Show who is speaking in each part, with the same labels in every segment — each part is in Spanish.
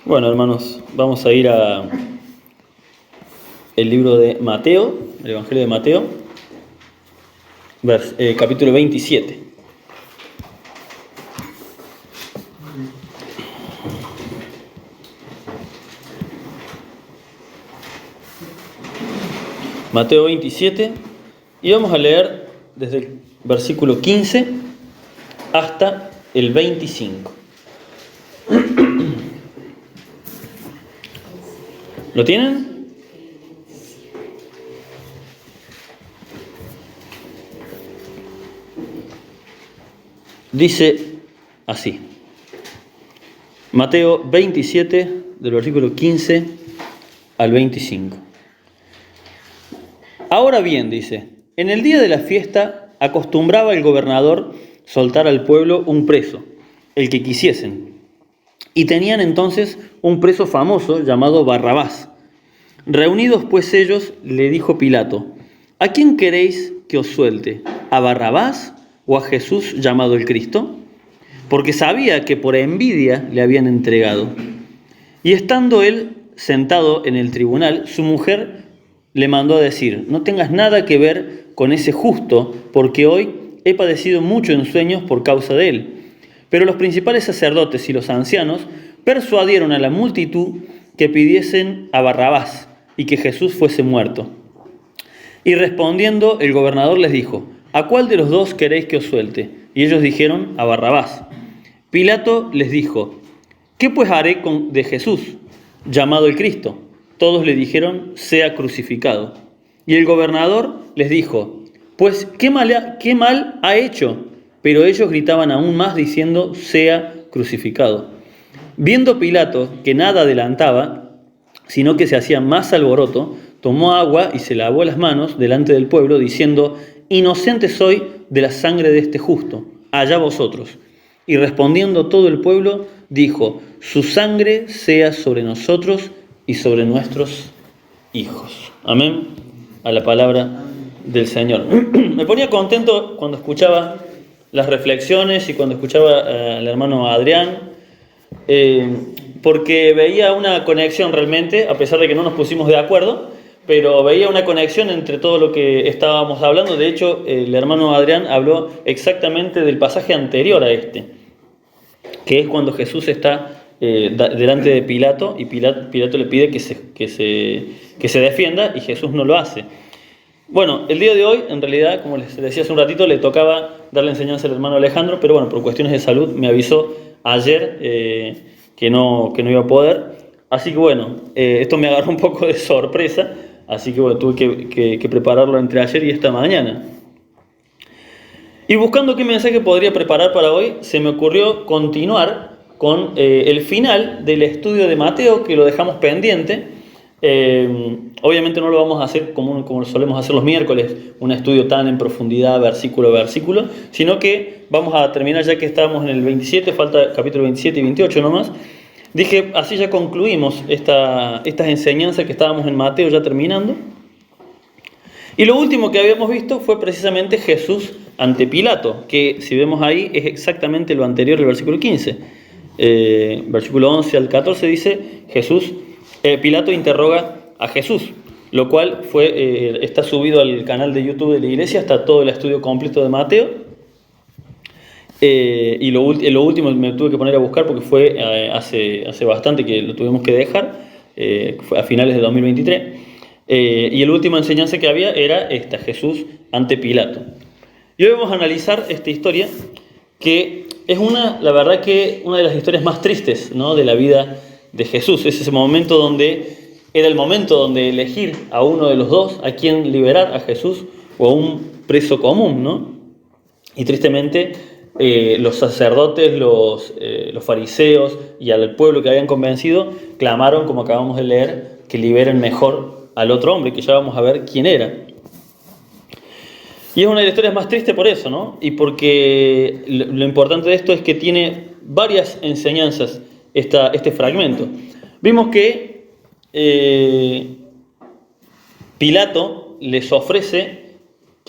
Speaker 1: Bueno, hermanos, vamos a ir a el libro de Mateo, el Evangelio de Mateo, capítulo 27. Mateo 27, y vamos a leer desde el versículo 15 hasta el 25. ¿Lo tienen? Dice así. Mateo 27, del versículo 15 al 25. Ahora bien, dice, en el día de la fiesta acostumbraba el gobernador soltar al pueblo un preso, el que quisiesen. Y tenían entonces un preso famoso llamado Barrabás. Reunidos pues ellos, le dijo Pilato, ¿a quién queréis que os suelte? ¿A Barrabás o a Jesús llamado el Cristo? Porque sabía que por envidia le habían entregado. Y estando él sentado en el tribunal, su mujer le mandó a decir, no tengas nada que ver con ese justo, porque hoy he padecido mucho en sueños por causa de él. Pero los principales sacerdotes y los ancianos persuadieron a la multitud que pidiesen a Barrabás y que Jesús fuese muerto. Y respondiendo, el gobernador les dijo, ¿a cuál de los dos queréis que os suelte? Y ellos dijeron, a Barrabás. Pilato les dijo, ¿qué pues haré de Jesús, llamado el Cristo? Todos le dijeron, sea crucificado. Y el gobernador les dijo, pues, ¿qué mal ha hecho? Pero ellos gritaban aún más diciendo, sea crucificado. Viendo Pilato que nada adelantaba, sino que se hacía más alboroto, tomó agua y se lavó las manos delante del pueblo, diciendo, inocente soy de la sangre de este justo, allá vosotros. Y respondiendo todo el pueblo, dijo, su sangre sea sobre nosotros y sobre nuestros hijos. Amén. A la palabra del Señor. Me ponía contento cuando escuchaba las reflexiones y cuando escuchaba al hermano Adrián, porque veía una conexión realmente, a pesar de que no nos pusimos de acuerdo, pero veía una conexión entre todo lo que estábamos hablando. De hecho, el hermano Adrián habló exactamente del pasaje anterior a este, que es cuando Jesús está delante de Pilato y Pilato le pide que se defienda y Jesús no lo hace. Bueno, el día de hoy, en realidad, como les decía hace un ratito, le tocaba darle enseñanza al hermano Alejandro, pero bueno, por cuestiones de salud me avisó ayer que no iba a poder. Así que bueno, esto me agarró un poco de sorpresa, así que bueno, tuve que prepararlo entre ayer y esta mañana. Y buscando qué mensaje podría preparar para hoy, se me ocurrió continuar con el final del estudio de Mateo, que lo dejamos pendiente. Obviamente no lo vamos a hacer como solemos hacer los miércoles, un estudio tan en profundidad, versículo a versículo, sino que vamos a terminar ya que estábamos en el 27, falta capítulo 27 y 28 nomás. Dije, así ya concluimos estas enseñanzas que estábamos en Mateo ya terminando. Y lo último que habíamos visto fue precisamente Jesús ante Pilato, que si vemos ahí es exactamente lo anterior del versículo 15. Versículo 11 al 14 dice, Pilato interroga a Jesús, lo cual está subido al canal de YouTube de la iglesia, está todo el estudio completo de Mateo. Y lo último me tuve que poner a buscar porque fue hace bastante que lo tuvimos que dejar, fue a finales de 2023. Y la última enseñanza que había era esta, Jesús ante Pilato. Y hoy vamos a analizar esta historia que es la verdad que una de las historias más tristes, ¿no?, de la vida de Jesús. Es ese momento era el momento donde elegir a uno de los dos, a quién liberar, a Jesús o a un preso común, ¿no? Y tristemente los sacerdotes, los fariseos y al pueblo que habían convencido clamaron, como acabamos de leer, que liberen mejor al otro hombre, que ya vamos a ver quién era. Y es una de las historias más tristes por eso, ¿no? Y porque lo importante de esto es que tiene varias enseñanzas este fragmento. Vimos que Pilato les ofrece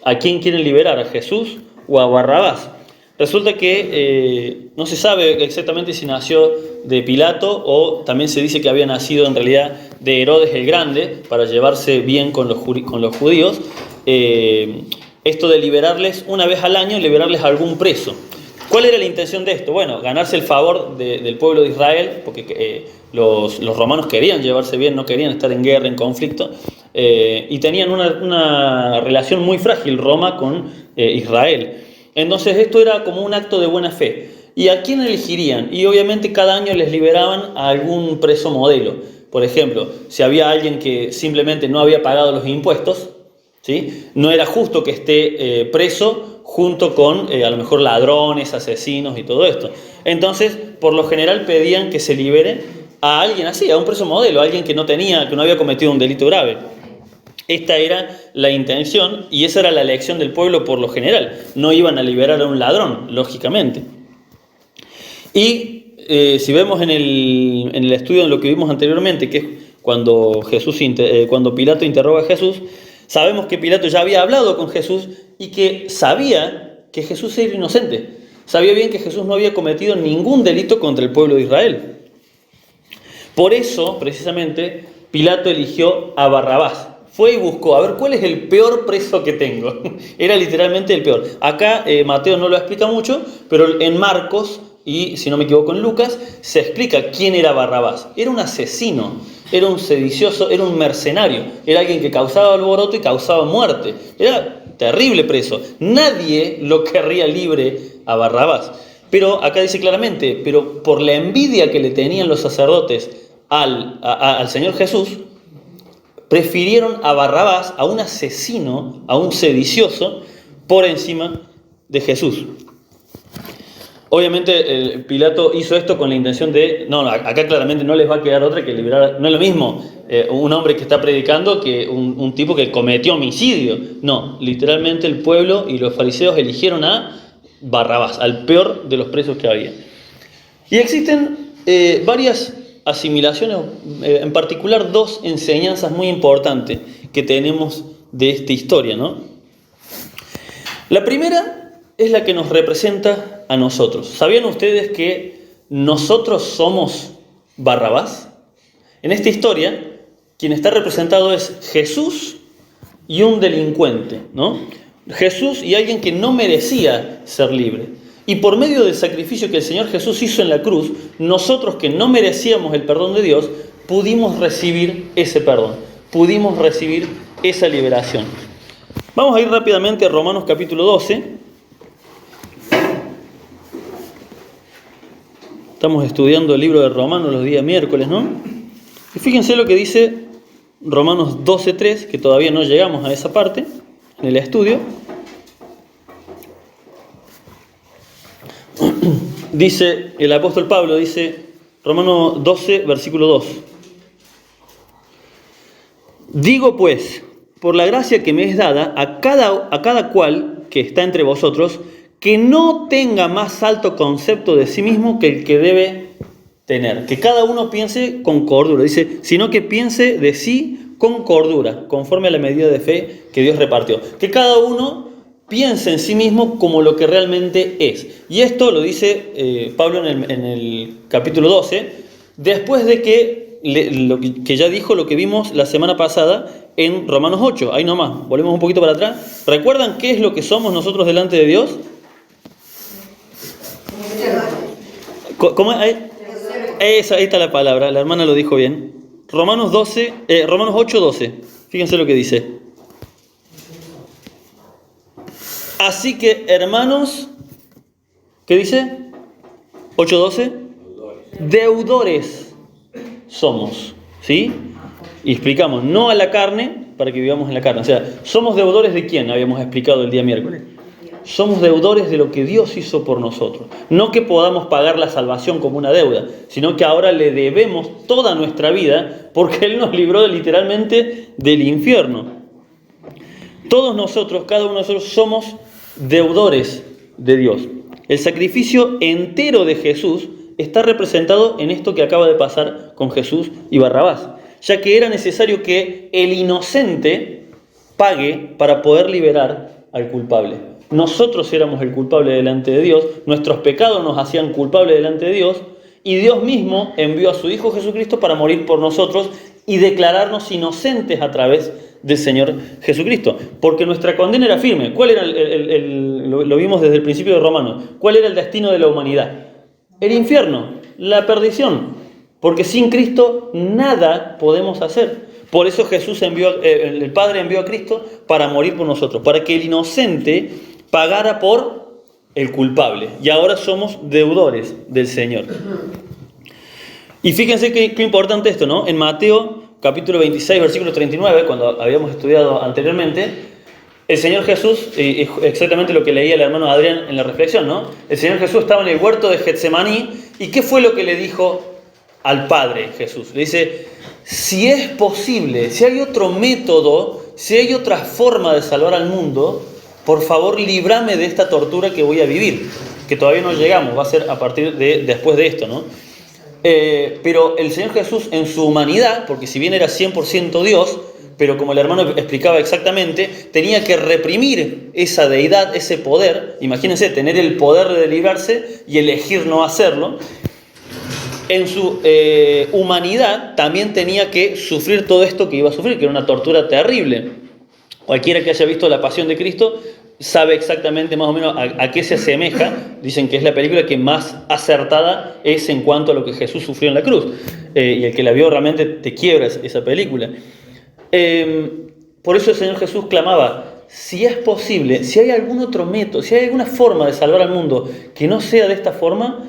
Speaker 1: a quién quieren liberar, a Jesús o a Barrabás. Resulta que no se sabe exactamente si nació de Pilato o también se dice que había nacido en realidad de Herodes el Grande para llevarse bien con los judíos. Esto de liberarles una vez al año, liberarles a algún preso. ¿Cuál era la intención de esto? Bueno, ganarse el favor del pueblo de Israel, porque los romanos querían llevarse bien, no querían estar en guerra, en conflicto, y tenían una relación muy frágil Roma con Israel. Entonces esto era como un acto de buena fe. ¿Y a quién elegirían? Y obviamente cada año les liberaban a algún preso modelo. Por ejemplo, si había alguien que simplemente no había pagado los impuestos, ¿sí? No era justo que esté preso junto con a lo mejor ladrones, asesinos y todo esto. Entonces, por lo general pedían que se libere a alguien así, a un preso modelo, a alguien que no había cometido un delito grave. Esta era la intención y esa era la elección del pueblo por lo general. No iban a liberar a un ladrón, lógicamente. Y si vemos en el estudio de lo que vimos anteriormente, que es cuando Pilato interroga a Jesús, sabemos que Pilato ya había hablado con Jesús y que sabía que Jesús era inocente. Sabía bien que Jesús no había cometido ningún delito contra el pueblo de Israel. Por eso, precisamente, Pilato eligió a Barrabás. Fue y buscó, a ver, ¿cuál es el peor preso que tengo? Era literalmente el peor. Acá Mateo no lo explica mucho, pero en Marcos y, si no me equivoco, en Lucas, se explica quién era Barrabás. Era un asesino, era un sedicioso, era un mercenario, era alguien que causaba alboroto y causaba muerte. Era terrible preso. Nadie lo querría libre a Barrabás. Pero acá dice claramente, pero por la envidia que le tenían los sacerdotes al Señor Jesús, prefirieron a Barrabás, a un asesino, a un sedicioso, por encima de Jesús. Obviamente Pilato hizo esto con la intención de, acá claramente no les va a quedar otra que liberar, no es lo mismo un hombre que está predicando que un tipo que cometió homicidio. No, literalmente el pueblo y los fariseos eligieron a Barrabás, al peor de los presos que había. Y existen varias asimilaciones, en particular dos enseñanzas muy importantes que tenemos de esta historia, ¿no? La primera es la que nos representa a nosotros. ¿Sabían ustedes que nosotros somos Barrabás? En esta historia, quien está representado es Jesús y un delincuente, ¿no? Jesús y alguien que no merecía ser libre. Y por medio del sacrificio que el Señor Jesús hizo en la cruz, nosotros que no merecíamos el perdón de Dios, pudimos recibir ese perdón, pudimos recibir esa liberación. Vamos a ir rápidamente a Romanos capítulo 12. Estamos estudiando el libro de Romanos los días miércoles, ¿no? Y fíjense lo que dice Romanos 12:3, que todavía no llegamos a esa parte en el estudio. Dice el apóstol Pablo, dice Romanos 12, versículo 2. Digo pues, por la gracia que me es dada a cada cual que está entre vosotros, que no tenga más alto concepto de sí mismo que el que debe tener. Que cada uno piense con cordura. Dice, sino que piense de sí con cordura, conforme a la medida de fe que Dios repartió. Que cada uno piense en sí mismo como lo que realmente es. Y esto lo dice Pablo en el capítulo 12, después de que ya dijo lo que vimos la semana pasada en Romanos 8. Ahí nomás, volvemos un poquito para atrás. ¿Recuerdan qué es lo que somos nosotros delante de Dios? ¿Cómo es? Ahí está la palabra, la hermana lo dijo bien. Romanos 8, 12. Fíjense lo que dice. Así que, hermanos, ¿qué dice? 8:12. Deudores somos, ¿sí? Y explicamos, no a la carne, para que vivamos en la carne. O sea, ¿somos deudores de quién? Habíamos explicado el día miércoles. Somos deudores de lo que Dios hizo por nosotros. No que podamos pagar la salvación como una deuda, sino que ahora le debemos toda nuestra vida porque Él nos libró literalmente del infierno. Todos nosotros, cada uno de nosotros somos deudores de Dios. El sacrificio entero de Jesús está representado en esto que acaba de pasar con Jesús y Barrabás, ya que era necesario que el inocente pague para poder liberar al culpable. nosotros éramos el culpable delante de Dios, nuestros pecados nos hacían culpables delante de Dios, y Dios mismo envió a su Hijo Jesucristo para morir por nosotros y declararnos inocentes a través del Señor Jesucristo. Porque nuestra condena era firme. ¿Cuál era lo vimos desde el principio de Romanos? ¿Cuál era el destino de la humanidad? El infierno, la perdición. Porque sin Cristo nada podemos hacer. Por eso Jesús el Padre envió a Cristo para morir por nosotros, para que el inocente pagara por el culpable. Y ahora somos deudores del Señor. Y fíjense qué importante esto, ¿no? En Mateo capítulo 26, versículo 39, cuando habíamos estudiado anteriormente, el Señor Jesús, exactamente lo que leía el hermano Adrián en la reflexión, ¿no? El Señor Jesús estaba en el huerto de Getsemaní, ¿y qué fue lo que le dijo al Padre Jesús? Le dice, si es posible, si hay otro método, si hay otra forma de salvar al mundo, por favor, líbrame de esta tortura que voy a vivir, que todavía no llegamos, va a ser a partir de después de esto, ¿no? Pero el Señor Jesús en su humanidad, porque si bien era 100% Dios, pero como el hermano explicaba exactamente, tenía que reprimir esa deidad, ese poder. Imagínense, tener el poder de librarse y elegir no hacerlo. En su humanidad también tenía que sufrir todo esto que iba a sufrir, que era una tortura terrible. Cualquiera que haya visto La Pasión de Cristo sabe exactamente más o menos a qué se asemeja. Dicen que es la película que más acertada es en cuanto a lo que Jesús sufrió en la cruz. Y el que la vio realmente te quiebra esa película. Por eso el Señor Jesús clamaba, si es posible, si hay algún otro método, si hay alguna forma de salvar al mundo que no sea de esta forma,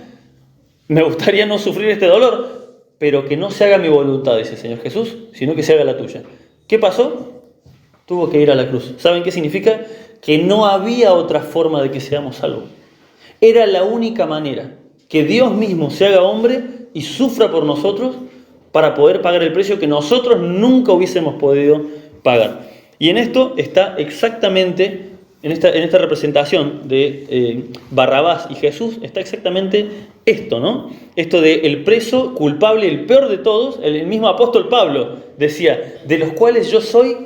Speaker 1: me gustaría no sufrir este dolor, pero que no se haga mi voluntad, dice el Señor Jesús, sino que se haga la tuya. ¿Qué pasó? Tuvo que ir a la cruz. ¿Saben qué significa? Que no había otra forma de que seamos salvos. Era la única manera, que Dios mismo se haga hombre y sufra por nosotros para poder pagar el precio que nosotros nunca hubiésemos podido pagar. Y en esto está exactamente, en esta representación de Barrabás y Jesús, está exactamente esto, ¿no? Esto de el preso culpable, el peor de todos. El mismo apóstol Pablo decía, de los cuales yo soy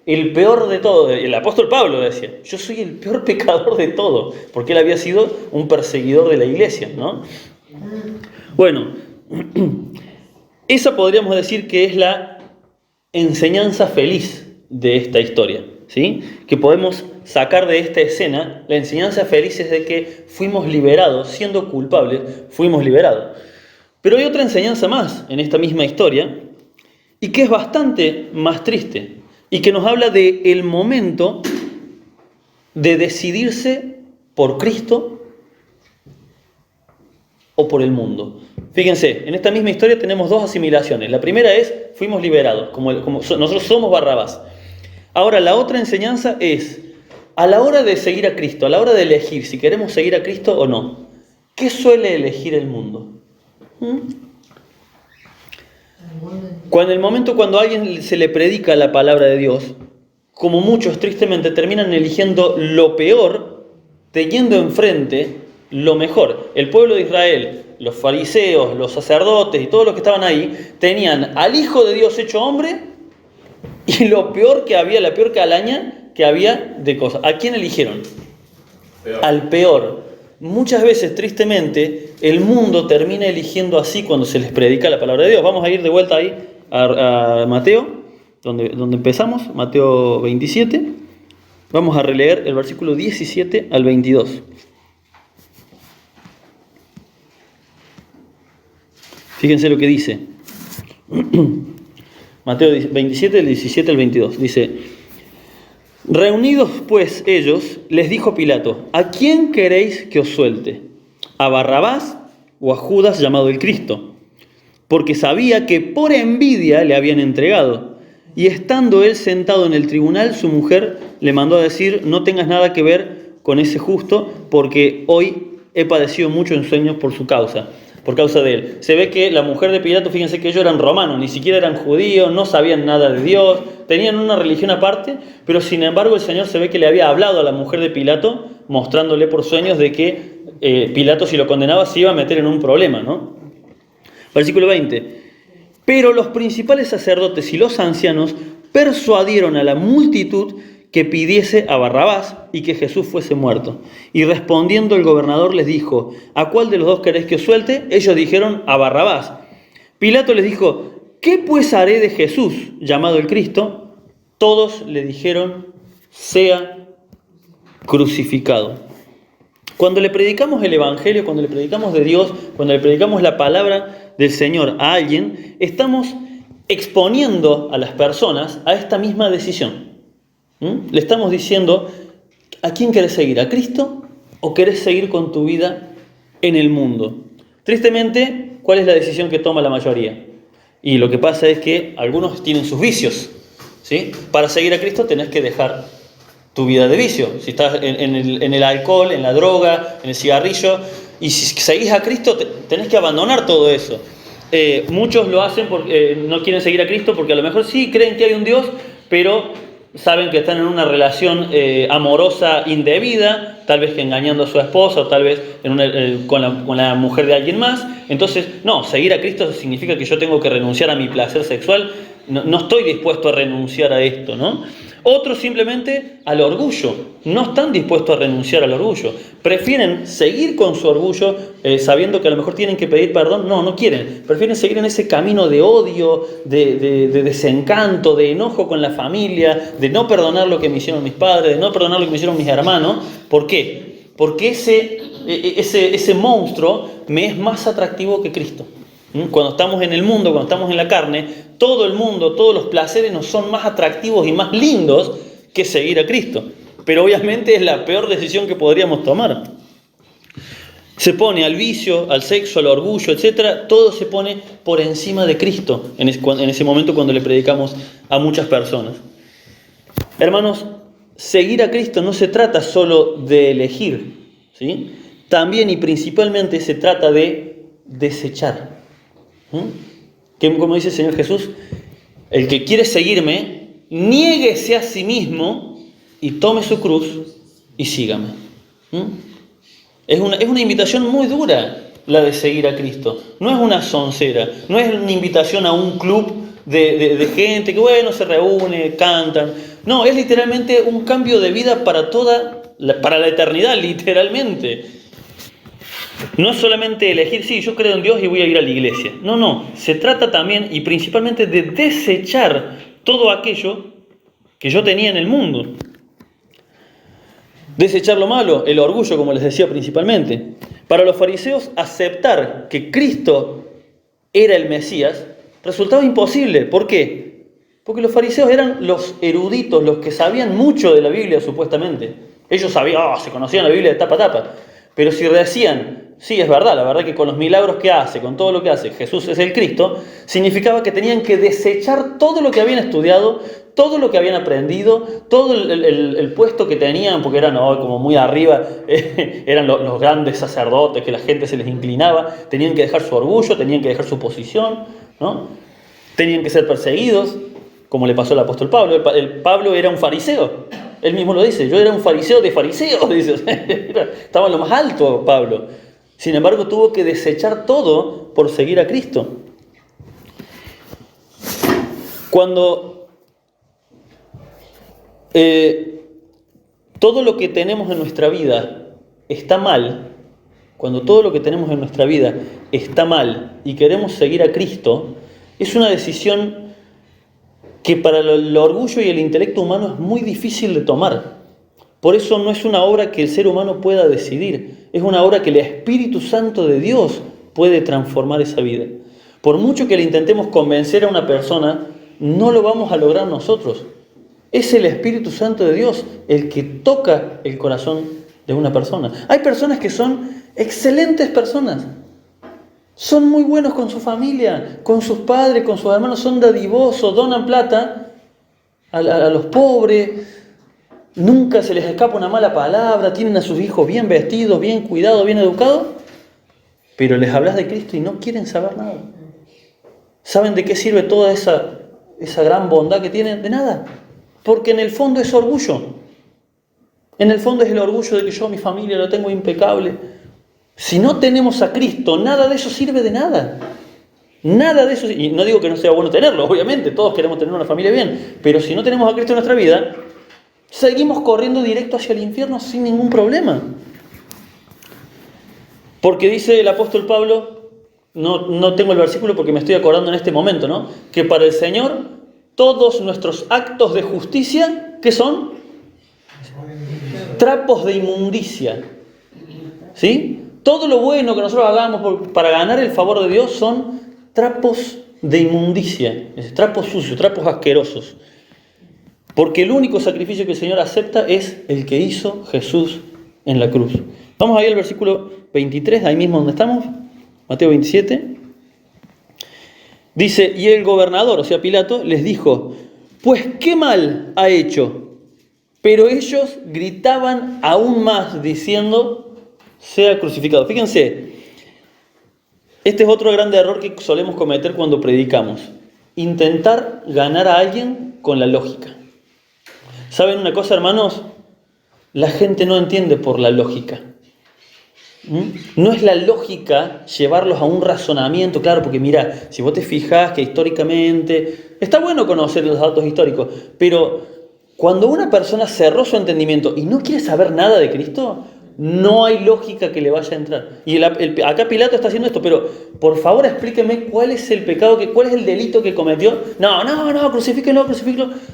Speaker 1: el peor de todos. El apóstol Pablo decía, yo soy el peor pecador de todos, porque él había sido un perseguidor de la iglesia, ¿no? Bueno, esa podríamos decir que es la enseñanza feliz de esta historia, ¿sí? Que podemos sacar de esta escena. La enseñanza feliz es de que fuimos liberados, siendo culpables, fuimos liberados. Pero hay otra enseñanza más en esta misma historia, y que es bastante más triste, y que nos habla del momento de decidirse por Cristo o por el mundo. Fíjense, en esta misma historia tenemos dos asimilaciones. La primera es, fuimos liberados, como nosotros somos Barrabás. Ahora, la otra enseñanza es, a la hora de seguir a Cristo, a la hora de elegir si queremos seguir a Cristo o no, ¿qué suele elegir el mundo? Cuando a alguien se le predica la palabra de Dios, como muchos tristemente terminan eligiendo lo peor, teniendo enfrente lo mejor. El pueblo de Israel, los fariseos, los sacerdotes y todos los que estaban ahí, tenían al Hijo de Dios hecho hombre y lo peor que había, la peor calaña que había de cosas. ¿A quién eligieron?
Speaker 2: Peor.
Speaker 1: Al peor. Muchas veces, tristemente, el mundo termina eligiendo así cuando se les predica la palabra de Dios. Vamos a ir de vuelta ahí a Mateo, donde empezamos, Mateo 27. Vamos a releer el versículo 17 al 22. Fíjense lo que dice. Mateo 27, del 17 al 22. Dice, reunidos pues ellos, les dijo Pilato, ¿a quién queréis que os suelte? ¿A Barrabás o a Judas llamado el Cristo? Porque sabía que por envidia le habían entregado. Y estando él sentado en el tribunal, su mujer le mandó a decir, no tengas nada que ver con ese justo, porque hoy he padecido mucho en sueños por su causa. Por causa de él. Se ve que la mujer de Pilato, fíjense que ellos eran romanos, ni siquiera eran judíos, no sabían nada de Dios, tenían una religión aparte, pero sin embargo el Señor se ve que le había hablado a la mujer de Pilato, mostrándole por sueños de que Pilato, si lo condenaba, se iba a meter en un problema, ¿no? Versículo 20. Pero los principales sacerdotes y los ancianos persuadieron a la multitud que pidiese a Barrabás y que Jesús fuese muerto. Y respondiendo el gobernador les dijo: ¿a cuál de los dos queréis que os suelte? Ellos dijeron: a Barrabás. Pilato les dijo: ¿qué pues haré de Jesús, llamado el Cristo? Todos le dijeron: sea crucificado. Cuando le predicamos el Evangelio, cuando le predicamos de Dios, cuando le predicamos la palabra del Señor a alguien, estamos exponiendo a las personas a esta misma decisión. Le estamos diciendo: ¿a quién querés seguir? ¿A Cristo o querés seguir con tu vida en el mundo? Tristemente, ¿cuál es la decisión que toma la mayoría? Y lo que pasa es que algunos tienen sus vicios, ¿sí? Para seguir a Cristo tenés que dejar tu vida de vicio. Si estás en el alcohol, en la droga, en el cigarrillo, y si seguís a Cristo tenés que abandonar todo eso. Muchos lo hacen porque no quieren seguir a Cristo porque a lo mejor sí creen que hay un Dios, pero saben que están en una relación amorosa indebida, tal vez que engañando a su esposa o tal vez con la mujer de alguien más. Entonces, no, seguir a Cristo significa que yo tengo que renunciar a mi placer sexual. No estoy dispuesto a renunciar a esto, ¿no? Otros simplemente al orgullo, no están dispuestos a renunciar al orgullo, prefieren seguir con su orgullo sabiendo que a lo mejor tienen que pedir perdón. No quieren, prefieren seguir en ese camino de odio, de desencanto, de enojo con la familia, de no perdonar lo que me hicieron mis padres, de no perdonar lo que me hicieron mis hermanos. ¿Por qué? Porque ese monstruo me es más atractivo que Cristo. Cuando estamos en el mundo, cuando estamos en la carne, todo el mundo, todos los placeres nos son más atractivos y más lindos que seguir a Cristo. Pero obviamente es la peor decisión que podríamos tomar. Se pone al vicio, al sexo, al orgullo, etc. Todo se pone por encima de Cristo en ese momento cuando le predicamos a muchas personas. Hermanos, seguir a Cristo no se trata solo de elegir, ¿sí? También y principalmente se trata de desechar. Que, como dice el Señor Jesús, el que quiere seguirme, niéguese a sí mismo y tome su cruz y sígame. Es una invitación muy dura la de seguir a Cristo. No es una soncera, no es una invitación a un club de gente que, bueno, se reúne, cantan. No, es literalmente un cambio de vida para la eternidad, literalmente. No es solamente elegir: sí, yo creo en Dios y voy a ir a la iglesia. No, se trata también y principalmente de desechar todo aquello que yo tenía en el mundo. Desechar lo malo, el orgullo, como les decía principalmente. Para los fariseos, aceptar que Cristo era el Mesías resultaba imposible. ¿Por qué? Porque los fariseos eran los eruditos, los que sabían mucho de la Biblia, supuestamente. Ellos sabían, se conocían la Biblia de tapa a tapa. Pero si decían: sí, es verdad, la verdad que con los milagros que hace, con todo lo que hace, Jesús es el Cristo, significaba que tenían que desechar todo lo que habían estudiado, todo lo que habían aprendido, todo el puesto que tenían, porque eran como muy arriba, eran los grandes sacerdotes, que la gente se les inclinaba. Tenían que dejar su orgullo, tenían que dejar su posición, ¿no? Tenían que ser perseguidos, como le pasó al apóstol Pablo. Pablo era un fariseo. Él mismo lo dice: yo era un fariseo de fariseos, dice. Estaba en lo más alto Pablo. Sin embargo, tuvo que desechar todo por seguir a Cristo. Cuando todo lo que tenemos en nuestra vida está mal, cuando todo lo que tenemos en nuestra vida está mal y queremos seguir a Cristo, es una decisión que para el orgullo y el intelecto humano es muy difícil de tomar. Por eso no es una obra que el ser humano pueda decidir, es una obra que el Espíritu Santo de Dios puede transformar esa vida. Por mucho que le intentemos convencer a una persona, no lo vamos a lograr nosotros. Es el Espíritu Santo de Dios el que toca el corazón de una persona. Hay personas que son excelentes personas, son muy buenos con su familia, con sus padres, con sus hermanos, son dadivosos, donan plata a los pobres. Nunca se les escapa una mala palabra, tienen a sus hijos bien vestidos, bien cuidados, bien educados, pero les hablas de Cristo y no quieren saber nada. ¿Saben de qué sirve toda esa gran bondad que tienen? De nada, porque en el fondo es orgullo. En el fondo es el orgullo de que yo, mi familia, lo tengo impecable. Si no tenemos a Cristo, nada de eso sirve de nada. Nada de eso, y no digo que no sea bueno tenerlo, obviamente, todos queremos tener una familia bien, pero si no tenemos a Cristo en nuestra vida, Seguimos corriendo directo hacia el infierno sin ningún problema. Porque dice el apóstol Pablo, no tengo el versículo porque me estoy acordando en este momento, ¿no? Que para el Señor todos nuestros actos de justicia, ¿qué son? Trapos de inmundicia. ¿Sí? Todo lo bueno que nosotros hagamos para ganar el favor de Dios son trapos de inmundicia, trapos sucios, trapos asquerosos. Porque el único sacrificio que el Señor acepta es el que hizo Jesús en la cruz. Vamos ahí al versículo 23, ahí mismo donde estamos, Mateo 27. Dice, y el gobernador, o sea Pilato, les dijo, pues qué mal ha hecho. Pero ellos gritaban aún más diciendo, sea crucificado. Fíjense, este es otro grande error que solemos cometer cuando predicamos. Intentar ganar a alguien con la lógica. ¿Saben una cosa, hermanos? La gente no entiende por la lógica. No es la lógica llevarlos a un razonamiento, claro, porque mira, si vos te fijás que históricamente, está bueno conocer los datos históricos, pero cuando una persona cerró su entendimiento y no quiere saber nada de Cristo, no hay lógica que le vaya a entrar. Y acá Pilato está haciendo esto, pero por favor explíqueme cuál es el pecado, cuál es el delito que cometió. No, crucifíquenlo.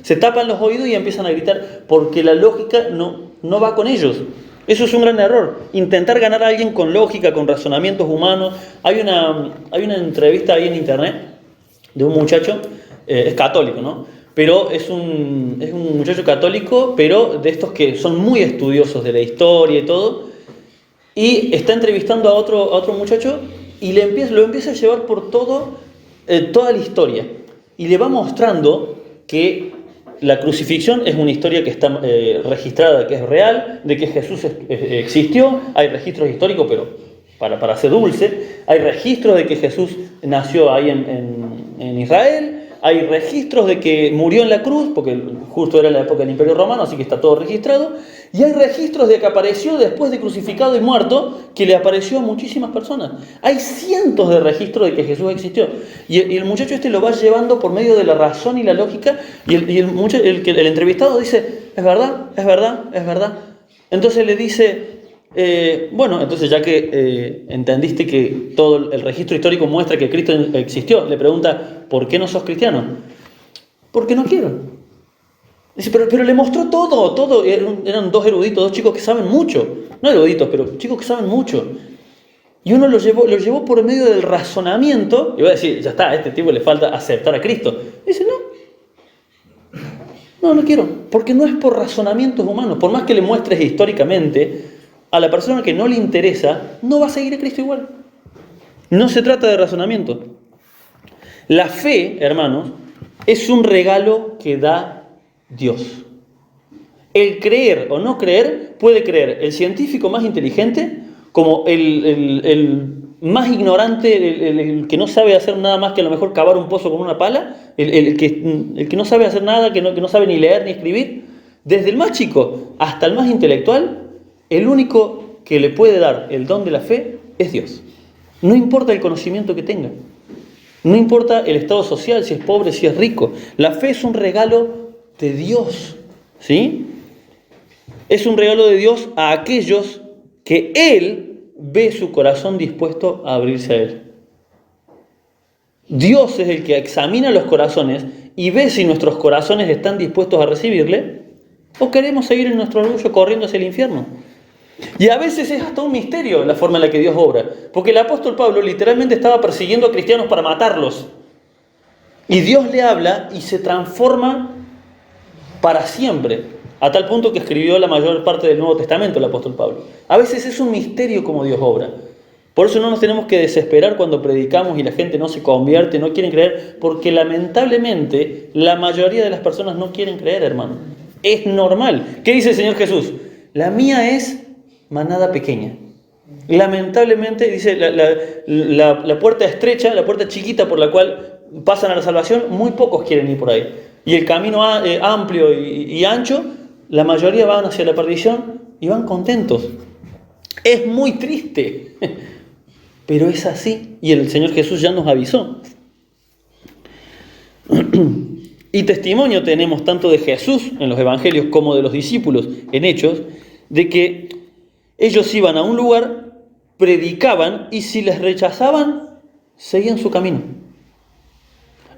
Speaker 1: Se tapan los oídos y empiezan a gritar, porque la lógica no va con ellos. Eso es un gran error. Intentar ganar a alguien con lógica, con razonamientos humanos. Hay una entrevista ahí en internet de un muchacho, es católico, ¿no? Pero es un muchacho católico, pero de estos que son muy estudiosos de la historia y todo. Y está entrevistando a otro muchacho y lo empieza a llevar por toda la historia. Y le va mostrando que la crucifixión es una historia que está registrada, que es real, de que Jesús existió. Hay registros históricos, pero para ser dulce, hay registros de que Jesús nació ahí en Israel. Hay registros de que murió en la cruz, porque justo era la época del Imperio Romano, así que está todo registrado. Y hay registros de que apareció después de crucificado y muerto, que le apareció a muchísimas personas. Hay cientos de registros de que Jesús existió. Y el muchacho lo va llevando por medio de la razón y la lógica, y el entrevistado dice, es verdad. Entonces le dice, entonces ya que entendiste que todo el registro histórico muestra que Cristo existió, le pregunta, ¿por qué no sos cristiano? Porque no quiero. Dice, pero le mostró todo. Eran dos eruditos, dos chicos que saben mucho. No eruditos, pero chicos que saben mucho. Y uno lo llevó por medio del razonamiento, y va a decir, ya está, a este tipo le falta aceptar a Cristo. Dice, no quiero, porque no es por razonamientos humanos. Por más que le muestres históricamente, a la persona que no le interesa, no va a seguir a Cristo igual. No se trata de razonamiento. La fe, hermanos, es un regalo que da Dios. El creer o no creer, puede creer el científico más inteligente como el más ignorante, el que no sabe hacer nada más que a lo mejor cavar un pozo con una pala, el que no sabe hacer nada, que no sabe ni leer ni escribir. Desde el más chico hasta el más intelectual, el único que le puede dar el don de la fe es Dios. No importa el conocimiento que tenga. No importa el estado social, si es pobre, si es rico. La fe es un regalo de Dios. ¿Sí? Es un regalo de Dios a aquellos que Él ve su corazón dispuesto a abrirse a Él. Dios es el que examina los corazones y ve si nuestros corazones están dispuestos a recibirle o queremos seguir en nuestro orgullo corriendo hacia el infierno. Y a veces es hasta un misterio la forma en la que Dios obra, porque el apóstol Pablo literalmente estaba persiguiendo a cristianos para matarlos. Y Dios le habla y se transforma para siempre, a tal punto que escribió la mayor parte del Nuevo Testamento el apóstol Pablo. A veces es un misterio cómo Dios obra. Por eso no nos tenemos que desesperar cuando predicamos y la gente no se convierte, no quieren creer, porque lamentablemente la mayoría de las personas no quieren creer, hermano. Es normal. ¿Qué dice el Señor Jesús? La mía es manada pequeña. Lamentablemente, dice, la puerta estrecha, la puerta chiquita por la cual pasan a la salvación, muy pocos quieren ir por ahí. Y el camino amplio y ancho, la mayoría van hacia la perdición y van contentos. Es muy triste, pero es así. Y el Señor Jesús ya nos avisó. Y testimonio tenemos tanto de Jesús en los evangelios como de los discípulos en Hechos, de que ellos iban a un lugar, predicaban y si les rechazaban, seguían su camino.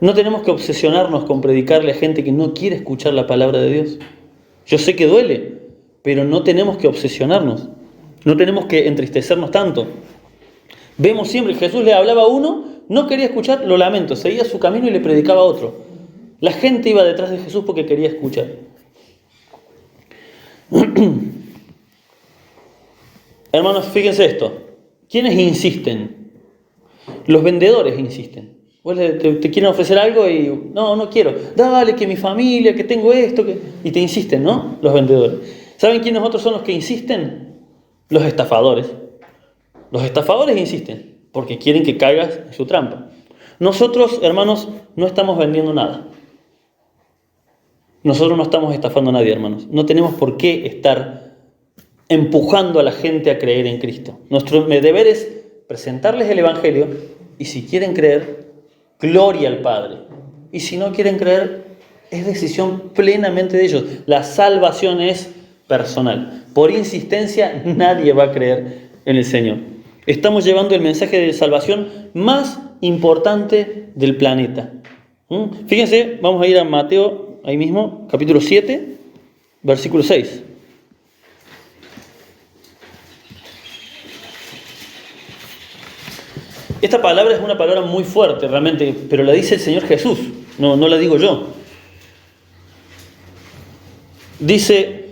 Speaker 1: No tenemos que obsesionarnos con predicarle a gente que no quiere escuchar la palabra de Dios. Yo sé que duele, pero no tenemos que obsesionarnos. No tenemos que entristecernos tanto. Vemos siempre que Jesús le hablaba a uno, no quería escuchar, lo lamento, seguía su camino y le predicaba a otro. La gente iba detrás de Jesús porque quería escuchar. Hermanos, fíjense esto. ¿Quiénes insisten? Los vendedores insisten. Vos te quieren ofrecer algo y no quiero. Dale, que mi familia, que tengo esto. Y te insisten, ¿no? Los vendedores. ¿Saben quiénes otros son los que insisten? Los estafadores. Los estafadores insisten porque quieren que caigas en su trampa. Nosotros, hermanos, no estamos vendiendo nada. Nosotros no estamos estafando a nadie, hermanos. No tenemos por qué estar empujando a la gente a creer en Cristo. Nuestro deber es presentarles el Evangelio y si quieren creer, gloria al Padre. Y si no quieren creer, es decisión plenamente de ellos. La salvación es personal. Por insistencia, nadie va a creer en el Señor. Estamos llevando el mensaje de salvación más importante del planeta. Fíjense, vamos a ir a Mateo, ahí mismo, capítulo 7, versículo 6. Esta palabra es una palabra muy fuerte realmente, pero la dice el Señor Jesús, no la digo yo. Dice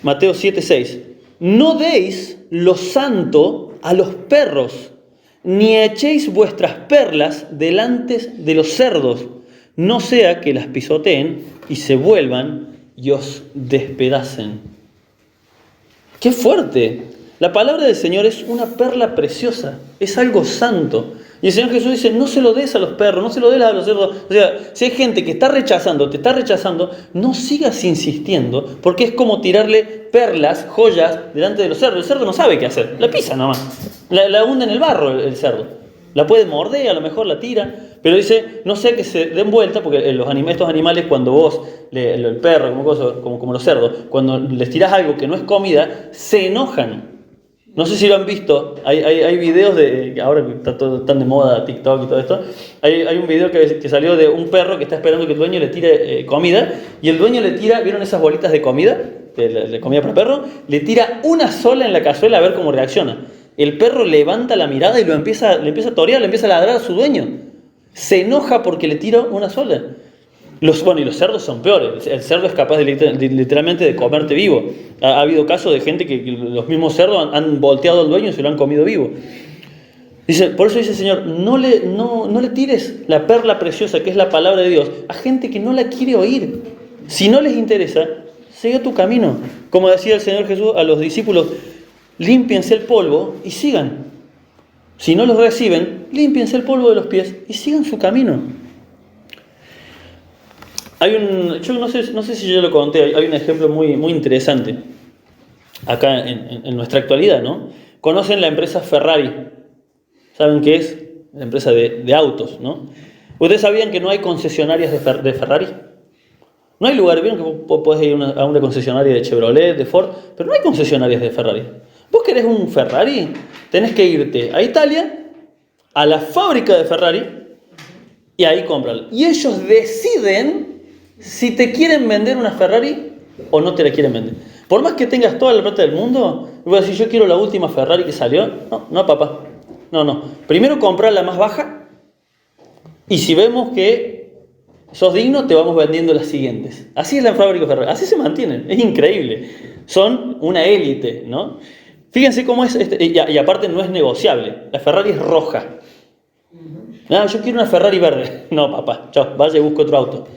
Speaker 1: Mateo 7:6: no deis lo santo a los perros, ni echéis vuestras perlas delante de los cerdos, no sea que las pisoteen y se vuelvan y os despedacen. ¡Qué fuerte! La palabra del Señor es una perla preciosa, es algo santo. Y el Señor Jesús dice, no se lo des a los perros, no se lo des a los cerdos. O sea, si hay gente que está rechazando, te está rechazando, no sigas insistiendo, porque es como tirarle perlas, joyas, delante de los cerdos. El cerdo no sabe qué hacer, la pisa nomás. La hunde en el barro el cerdo. La puede morder, a lo mejor la tira, pero dice, no sea que se den vuelta, porque estos animales, cuando vos, el perro, como los cerdos, cuando les tirás algo que no es comida, se enojan. No sé si lo han visto, hay videos de, ahora que está todo tan de moda TikTok y todo esto, hay un video que salió de un perro que está esperando que el dueño le tire comida, y el dueño le tira, ¿vieron esas bolitas de comida? De comida para perro, le tira una sola en la cazuela a ver cómo reacciona. El perro levanta la mirada y le empieza a torear, le empieza a ladrar a su dueño. Se enoja porque le tira una sola. Y los cerdos son peores. El cerdo es capaz literalmente de comerte vivo. Ha habido casos de gente que los mismos cerdos han volteado al dueño y se lo han comido vivo. Por eso dice el Señor, no le tires la perla preciosa que es la palabra de Dios a gente que no la quiere oír. Si no les interesa, sigue tu camino. Como decía el Señor Jesús a los discípulos, límpiense el polvo y sigan. Si no los reciben, límpiense el polvo de los pies y sigan su camino. Yo no sé si yo lo conté, hay un ejemplo muy, muy interesante acá en nuestra actualidad, ¿no? ¿Conocen la empresa Ferrari? ¿Saben qué es? La empresa de autos, ¿no? ¿Ustedes sabían que no hay concesionarias de Ferrari? No hay lugares, vieron que vos podés ir a una concesionaria de Chevrolet, de Ford, pero no hay concesionarias de Ferrari. ¿Vos querés un Ferrari? Tenés que irte a Italia, a la fábrica de Ferrari, y ahí cómpralo. Y ellos deciden si te quieren vender una Ferrari o no te la quieren vender. Por más que tengas toda la plata del mundo, voy a decir, yo quiero la última Ferrari que salió. No, papá. No. Primero comprar la más baja y si vemos que sos digno, te vamos vendiendo las siguientes. Así es la fábrica Ferrari. Así se mantienen. Es increíble. Son una élite, ¿no? Fíjense cómo es, y aparte no es negociable. La Ferrari es roja. Yo quiero una Ferrari verde. No, papá. Chao, vaya y busco otro auto.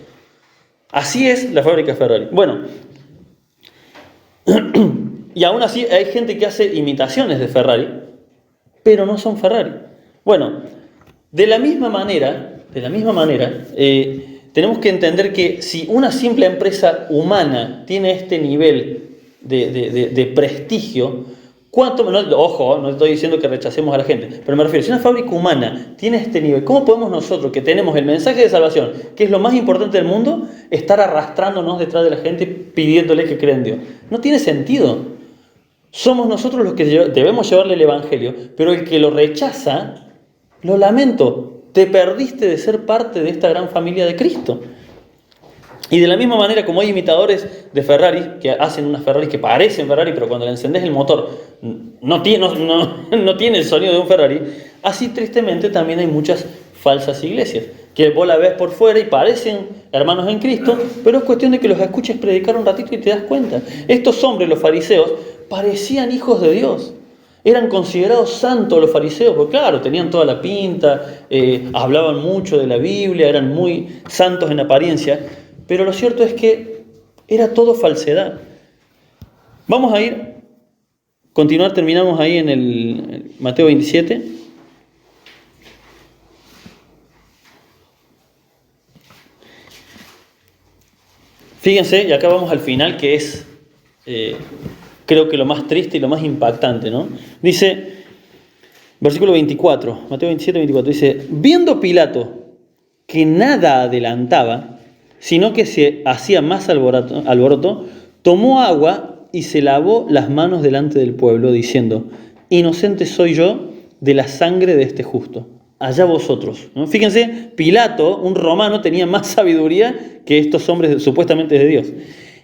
Speaker 1: Así es la fábrica Ferrari. Bueno, y aún así hay gente que hace imitaciones de Ferrari, pero no son Ferrari. Bueno, de la misma manera, tenemos que entender que si una simple empresa humana tiene este nivel de prestigio, Ojo, no estoy diciendo que rechacemos a la gente, pero me refiero, si una fábrica humana tiene este nivel, ¿cómo podemos nosotros, que tenemos el mensaje de salvación, que es lo más importante del mundo, estar arrastrándonos detrás de la gente pidiéndole que crea en Dios? No tiene sentido. Somos nosotros los que debemos llevarle el Evangelio, pero el que lo rechaza, lo lamento, te perdiste de ser parte de esta gran familia de Cristo. Y de la misma manera como hay imitadores de Ferrari, que hacen unas Ferrari que parecen Ferrari, pero cuando le encendés el motor no tiene el sonido de un Ferrari, así tristemente también hay muchas falsas iglesias, que vos la ves por fuera y parecen hermanos en Cristo, pero es cuestión de que los escuches predicar un ratito y te das cuenta. Estos hombres, los fariseos, parecían hijos de Dios. Eran considerados santos los fariseos, porque claro, tenían toda la pinta, hablaban mucho de la Biblia, eran muy santos en apariencia, pero lo cierto es que era todo falsedad. Vamos a continuar, terminamos ahí en el Mateo 27. Fíjense, y acá vamos al final, que es, creo que lo más triste y lo más impactante, ¿no? Dice, versículo 24, Mateo 27, 24, dice, viendo Pilato que nada adelantaba, sino que se hacía más alboroto, tomó agua y se lavó las manos delante del pueblo, diciendo, inocente soy yo de la sangre de este justo, allá vosotros, ¿no? Fíjense, Pilato, un romano, tenía más sabiduría que estos hombres supuestamente de Dios.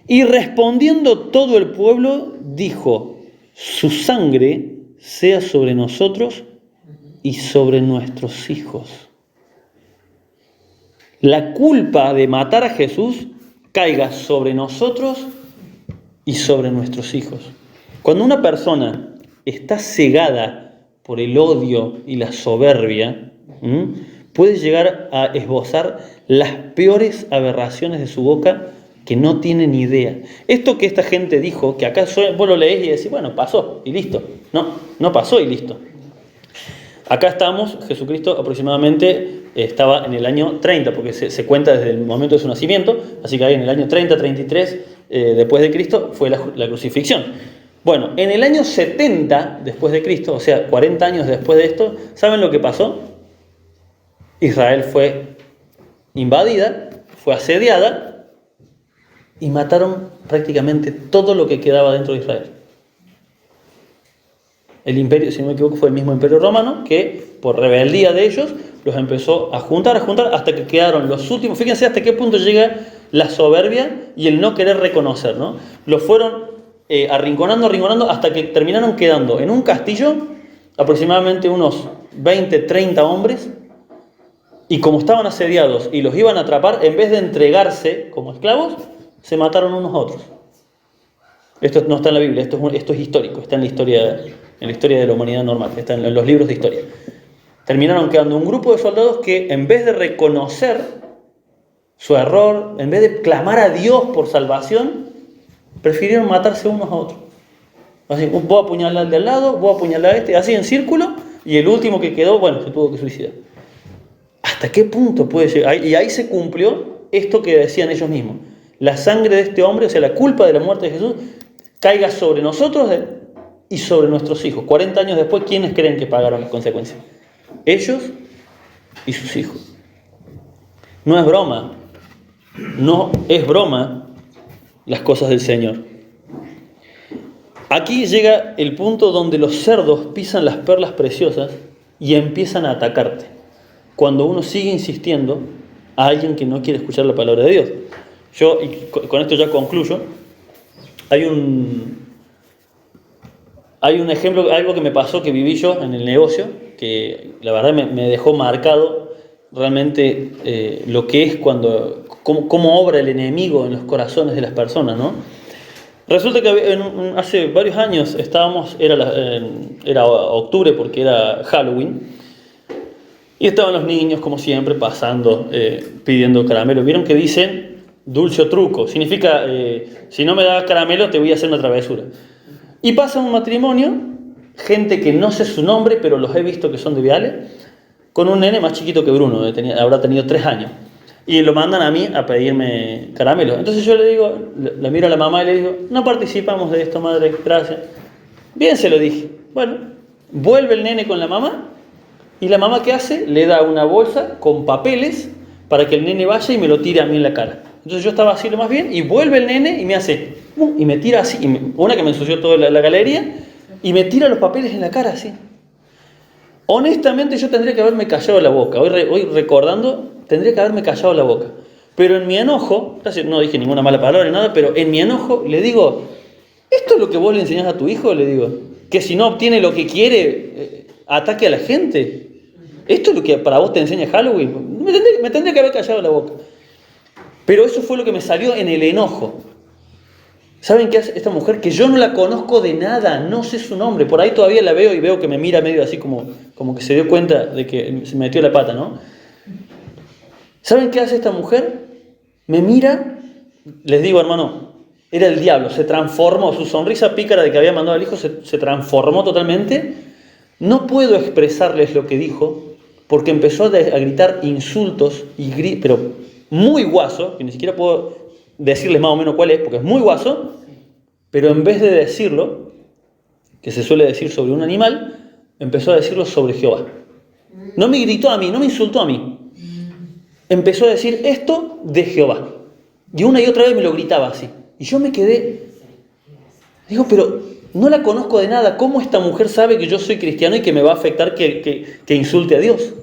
Speaker 1: Y respondiendo todo el pueblo, dijo, su sangre sea sobre nosotros y sobre nuestros hijos. La culpa de matar a Jesús caiga sobre nosotros y sobre nuestros hijos. Cuando una persona está cegada por el odio y la soberbia, puede llegar a esbozar las peores aberraciones de su boca que no tiene ni idea. Esto que esta gente dijo, que acá vos lo leés y decís, bueno, pasó y listo. No pasó y listo. Acá estamos, Jesucristo aproximadamente estaba en el año 30, porque se cuenta desde el momento de su nacimiento, así que ahí en el año 30, 33 después de Cristo fue la crucifixión. Bueno, en el año 70 después de Cristo, o sea, 40 años después de esto, ¿saben lo que pasó? Israel fue invadida, fue asediada y mataron prácticamente todo lo que quedaba dentro de Israel. El imperio, si no me equivoco, fue el mismo imperio romano que por rebeldía de ellos los empezó a juntar hasta que quedaron los últimos. Fíjense hasta qué punto llega la soberbia y el no querer reconocer, ¿no? Los fueron arrinconando hasta que terminaron quedando en un castillo aproximadamente unos 20, 30 hombres, y como estaban asediados y los iban a atrapar, en vez de entregarse como esclavos, se mataron unos a otros. Esto no está en la Biblia, esto es histórico, está en la historia de la humanidad normal, está en los libros de historia. Terminaron quedando un grupo de soldados que, en vez de reconocer su error, en vez de clamar a Dios por salvación, prefirieron matarse unos a otros. Así, voy a apuñalar al de al lado, voy a apuñalar a este, así en círculo, y el último que quedó, bueno, se tuvo que suicidar. ¿Hasta qué punto puede llegar? Y ahí se cumplió esto que decían ellos mismos. La sangre de este hombre, o sea, la culpa de la muerte de Jesús, caiga sobre nosotros y sobre nuestros hijos. 40 años después, ¿quiénes creen que pagaron las consecuencias? Ellos y sus hijos. No es broma las cosas del Señor. Aquí llega el punto donde los cerdos pisan las perlas preciosas y empiezan a atacarte. Cuando uno sigue insistiendo a alguien que no quiere escuchar la palabra de Dios. Yo, y con esto ya concluyo, hay un ejemplo, algo que me pasó, que viví yo en el negocio, que la verdad me dejó marcado realmente lo que es cómo obra el enemigo en los corazones de las personas, ¿no? Resulta que hace varios años era octubre porque era Halloween, y estaban los niños, como siempre, pasando, pidiendo caramelo. ¿Vieron que dicen dulce o truco? Significa, si no me das caramelo, te voy a hacer una travesura. Y pasa un matrimonio, gente que no sé su nombre, pero los he visto que son de Viale, con un nene más chiquito que Bruno, habrá tenido 3 años. Y lo mandan a mí a pedirme caramelo. Entonces yo le digo, le miro a la mamá y le digo, no participamos de esto, madre, gracias. Bien, se lo dije. Bueno, vuelve el nene con la mamá y la mamá, ¿qué hace? Le da una bolsa con papeles para que el nene vaya y me lo tire a mí en la cara. Entonces yo estaba así lo más bien y vuelve el nene y me hace, y me tira así, una que me ensució toda la galería, y me tira los papeles en la cara así. Honestamente yo tendría que haberme callado la boca. Hoy recordando, tendría que haberme callado la boca. Pero en mi enojo, no dije ninguna mala palabra ni nada, pero en mi enojo le digo, ¿esto es lo que vos le enseñás a tu hijo? Le digo, que si no obtiene lo que quiere, ataque a la gente. ¿Esto es lo que para vos te enseña Halloween? Me tendría que haber callado la boca. Pero eso fue lo que me salió en el enojo. ¿Saben qué hace esta mujer? Que yo no la conozco de nada, no sé su nombre. Por ahí todavía la veo y veo que me mira medio así como que se dio cuenta de que se me metió la pata, ¿no? ¿Saben qué hace esta mujer? Me mira, les digo, hermano, era el diablo, se transformó, su sonrisa pícara de que había mandado al hijo se transformó totalmente. No puedo expresarles lo que dijo, porque empezó a gritar insultos, pero muy guaso, que ni siquiera puedo decirles más o menos cuál es, porque es muy guaso, pero en vez de decirlo, que se suele decir sobre un animal, empezó a decirlo sobre Jehová. No me gritó a mí, no me insultó a mí. Empezó a decir esto de Jehová. Y una y otra vez me lo gritaba así. Y yo me quedé, digo, pero no la conozco de nada. ¿Cómo esta mujer sabe que yo soy cristiano y que me va a afectar que insulte a Dios?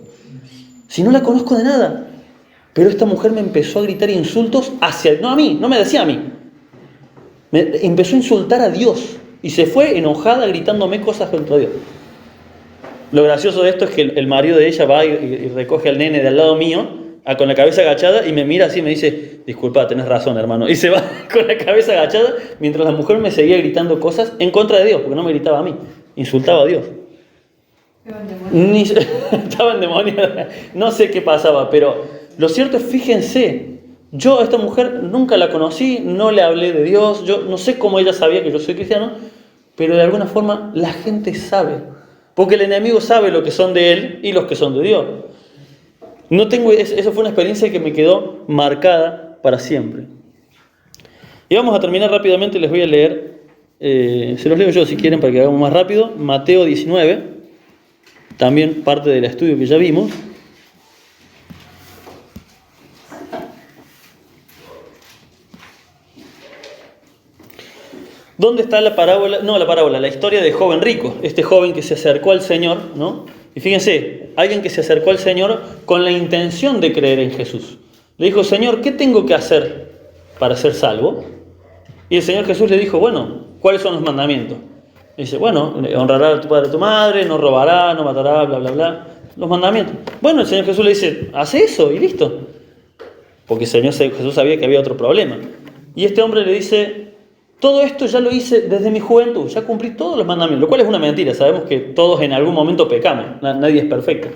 Speaker 1: Si no la conozco de nada. Pero esta mujer me empezó a gritar insultos no a mí, no me decía a mí. Me empezó a insultar a Dios. Y se fue enojada gritándome cosas contra Dios. Lo gracioso de esto es que el marido de ella va y recoge al nene de al lado mío, con la cabeza agachada, y me mira así y me dice, disculpa, tenés razón, hermano. Y se va con la cabeza agachada, mientras la mujer me seguía gritando cosas en contra de Dios, porque no me gritaba a mí, insultaba a Dios. Estaba endemoniada. No sé qué pasaba, pero lo cierto es, fíjense, yo a esta mujer nunca la conocí, no le hablé de Dios, yo no sé cómo ella sabía que yo soy cristiano, pero de alguna forma la gente sabe, porque el enemigo sabe lo que son de él y los que son de Dios. Esa fue una experiencia que me quedó marcada para siempre. Y vamos a terminar rápidamente, les voy a leer, se los leo yo si quieren para que hagamos más rápido, Mateo 19, también parte del estudio que ya vimos. ¿Dónde está la parábola? No, la historia del joven rico, este joven que se acercó al Señor, ¿no? Y fíjense, alguien que se acercó al Señor con la intención de creer en Jesús. Le dijo, Señor, ¿qué tengo que hacer para ser salvo? Y el Señor Jesús le dijo, bueno, ¿cuáles son los mandamientos? Y dice, bueno, honrará a tu padre y a tu madre, no robará, no matará, bla, bla, bla. Los mandamientos. Bueno, el Señor Jesús le dice, haz eso y listo. Porque el Señor Jesús sabía que había otro problema. Y este hombre le dice, todo esto ya lo hice desde mi juventud, ya cumplí todos los mandamientos, lo cual es una mentira, sabemos que todos en algún momento pecamos, nadie es perfecto.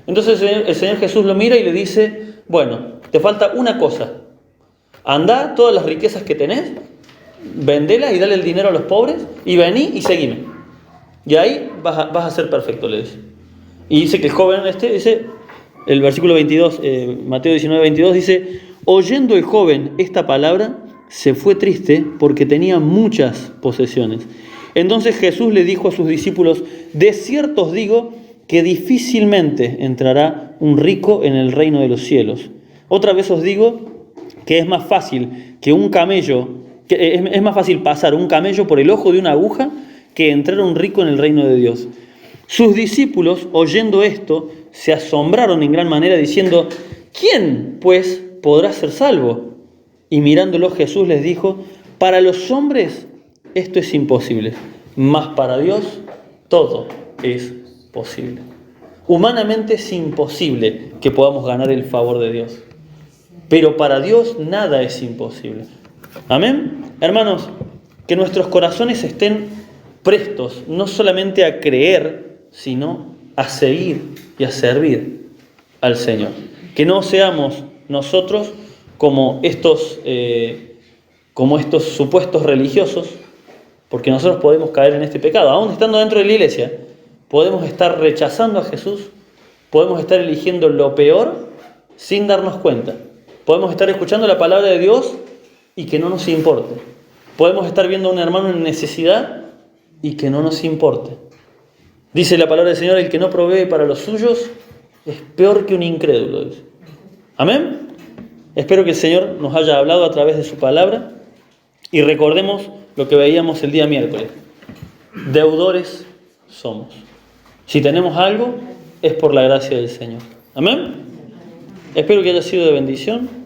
Speaker 1: Entonces el Señor Jesús lo mira y le dice, bueno, te falta una cosa, andá todas las riquezas que tenés, vendela y dale el dinero a los pobres, y vení y seguime. Y ahí vas a ser perfecto, le dice. Y dice que el joven dice, el versículo 22, Mateo 19, 22, dice, oyendo el joven esta palabra, se fue triste porque tenía muchas posesiones. Entonces Jesús le dijo a sus discípulos, de cierto os digo que difícilmente entrará un rico en el reino de los cielos. Otra vez os digo que es más fácil es más fácil pasar un camello por el ojo de una aguja que entrar un rico en el reino de Dios. Sus discípulos, oyendo esto, se asombraron en gran manera diciendo, ¿quién pues podrá ser salvo? Y mirándolo Jesús les dijo, para los hombres esto es imposible, mas para Dios todo es posible. Humanamente es imposible que podamos ganar el favor de Dios, pero para Dios nada es imposible. Amén. Hermanos, que nuestros corazones estén prestos no solamente a creer, sino a seguir y a servir al Señor. Que no seamos nosotros como estos supuestos religiosos, porque nosotros podemos caer en este pecado. Aún estando dentro de la iglesia, podemos estar rechazando a Jesús, podemos estar eligiendo lo peor sin darnos cuenta. Podemos estar escuchando la palabra de Dios y que no nos importe. Podemos estar viendo a un hermano en necesidad y que no nos importe. Dice la palabra del Señor, el que no provee para los suyos es peor que un incrédulo. Dice. Amén. Espero que el Señor nos haya hablado a través de su palabra y recordemos lo que veíamos el día miércoles. Deudores somos. Si tenemos algo, es por la gracia del Señor. Amén. Espero que haya sido de bendición.